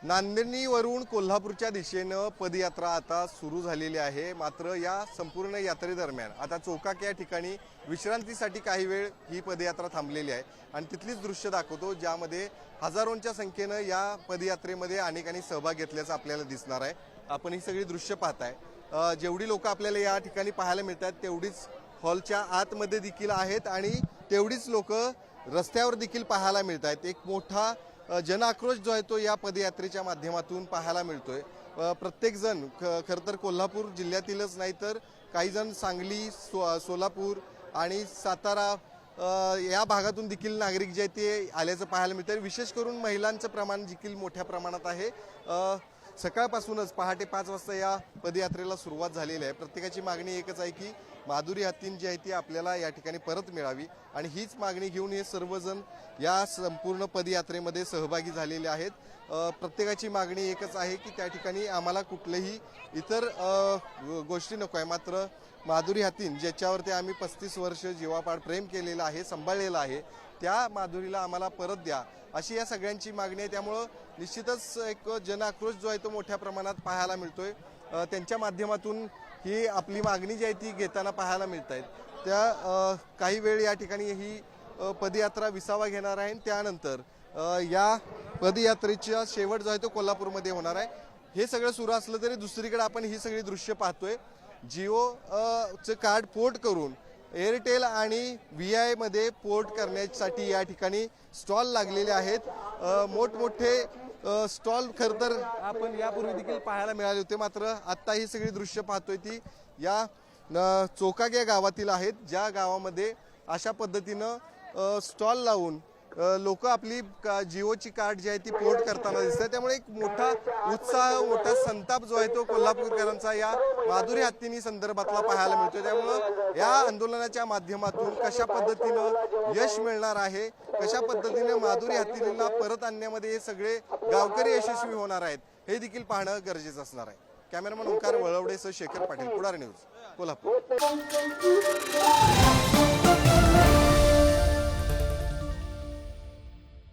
नांदणीवरून कोल्हापूरच्या दिशेनं पदयात्रा आता सुरू झालेली आहे। मात्र या संपूर्ण यात्रेदरम्यान आता चोकाक या ठिकाणी विश्रांतीसाठी काही वेळ ही पदयात्रा थांबलेली आहे आणि तिथलीच दृश्य दाखवतो, ज्यामध्ये हजारोंच्या संख्येनं या पदयात्रेमध्ये अनेकांनी सहभाग घेतल्याचं आपल्याला दिसणार आहे। आपण ही सगळी दृश्य पाहताय, जेवढी लोक आपल्याला या ठिकाणी पाहायला मिळतात तेवढीच हॉलच्या आतमध्ये देखील आहेत आणि तेवढीच लोक रस्त्यावर देखील पाहायला मिळतात। एक मोठा जनआक्रोश जो आहे तो या पदयात्रेच्या माध्यमातून पाहायला मिळतोय। प्रत्येक जण खरं तर कोल्हापूर जिल्ह्यातीलच नाही तर काही जण सांगली, सोलापूर आणि सातारा या भागातून देखील नागरिक जे ते आल्याचं पाहायला मिळतं। विशेष करून महिलांचं प्रमाण देखील मोठ्या प्रमाणात आहे। सकाळपासूनच पहाटे 5 वाजता या पदयात्रेला सुरुवात झालेली आहे। प्रत्येकाची मागणी एकच आहे की माधुरी हत्तीन जी आहे ती आपल्याला या ठिकाणी परत मिळावी आणि हीच मागणी घेऊन हे सर्वजण या संपूर्ण पदयात्रेमध्ये सहभागी झालेले आहेत। प्रत्येकाची मागणी एकच आहे की त्या ठिकाणी आम्हाला कुठलेही इतर गोष्टी नको आहे, मात्र माधुरी हत्तीन ज्याच्यावरती आम्ही 35 वर्ष जीवापाड प्रेम केलेलं आहे, सांभाळलेलं आहे, त्या माधुरीला आम्हाला परत द्या अशी या सगळ्यांची मागणी आहे। त्यामुळं निश्चितच एक जनआक्रोश जो आहे तो मोठ्या प्रमाणात पाहायला मिळतोय। त्यांच्या माध्यमातून ही आपली मागणी जी आहे ती घेताना पाहायला मिळत आहेत। त्या काही वेळ या ठिकाणी ही पदयात्रा विसावा घेणार आहे। त्यानंतर या पदयात्रेचा शेवट जो आहे तो कोल्हापूरमध्ये होणार आहे। हे सगळं सुरू असलं तरी दुसरीकडे आपण ही सगळी दृश्य पाहतोय। जिओचं कार्ड पोर्ट करून एअरटेल आणि VI मध्ये पोर्ट करण्यासाठी या ठिकाणी स्टॉल लागलेले आहेत। मोठमोठे स्टॉल खरं तर आपण यापूर्वी देखील पाहायला मिळाले होते, मात्र आत्ता ही सगळी दृश्य पाहतोय ती या चोकाक या गावातील आहेत, ज्या गावामध्ये अशा पद्धतीनं स्टॉल लावून लोक आपली जिओची कार्ड जी आहे ती पोर्ट करताना दिसतात। त्यामुळे एक मोठा उत्साह, मोठा संताप जो आहे तो कोल्हापूरकरांचा या माधुरी हत्तीनी संदर्भातला पाहायला मिळतो। त्यामुळं या आंदोलनाच्या माध्यमातून कशा पद्धतीनं यश मिळणार आहे, कशा पद्धतीने माधुरी हत्तींना परत आणण्यामध्ये हे सगळे गावकरी यशस्वी होणार आहेत, हे देखील पाहणं गरजेचं असणार आहे। कॅमेरामन ओंकार वळवडेसह शेखर पाटील, पुढारी न्यूज, कोल्हापूर।